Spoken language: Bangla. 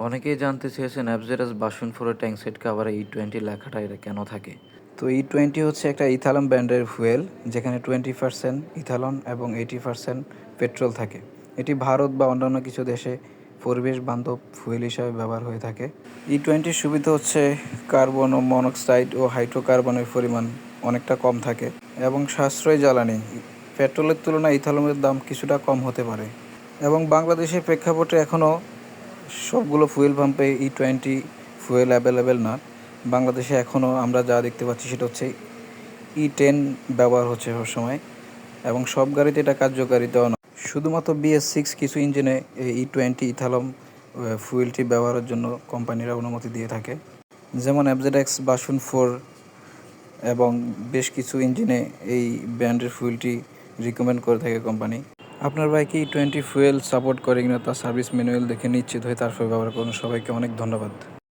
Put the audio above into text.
অনেকেই জানতে চেয়েছেন অ্যাবজেরাস ভার্সন 4 এর ট্যাঙ্ক সেট কাভারে E20 লেখাটা এটা কেন থাকে। তো E20 হচ্ছে একটা ইথানল ব্র্যান্ডের ফুয়েল, যেখানে 20% ইথানল এবং 80% পেট্রোল থাকে। এটি ভারত বা অন্যান্য কিছু দেশে পরিবেশ বান্ধব ফুয়েল হিসাবে ব্যবহার হয়ে থাকে। E20 সুবিধা হচ্ছে কার্বন ও মনোক্সাইড ও হাইড্রোকার্বনের পরিমাণ অনেকটা কম থাকে এবং সাশ্রয়ী জ্বালানি। পেট্রোলের তুলনায় ইথানলের দাম কিছুটা কম হতে পারে এবং বাংলাদেশের প্রেক্ষাপটে এখনও সবগুলো ফুয়েল পাম্পে E20 ফুয়েল অ্যাভেলেবেল না। বাংলাদেশে এখনও আমরা যা দেখতে পাচ্ছি সেটা হচ্ছে E10 ব্যবহার হচ্ছে সবসময় এবং সব গাড়িতে এটা কার্যকারিতাও না। শুধুমাত্র BS6 কিছু ইঞ্জিনে এই E20 ইথানল ফুয়েলটি ব্যবহারের জন্য কোম্পানিরা অনুমতি দিয়ে থাকে, যেমন FZX ভার্সন 4 এবং বেশ কিছু ইঞ্জিনে এই ব্র্যান্ডের ফুয়েলটি রিকমেন্ড করে থাকে কোম্পানি। আপনার বাইকে E20 ফুয়েল সাপোর্ট করে কিনা তার সার্ভিস ম্যানুয়াল দেখে নিশ্চিত হয়ে তারপর ব্যবহার করুন। সবাইকে অনেক ধন্যবাদ।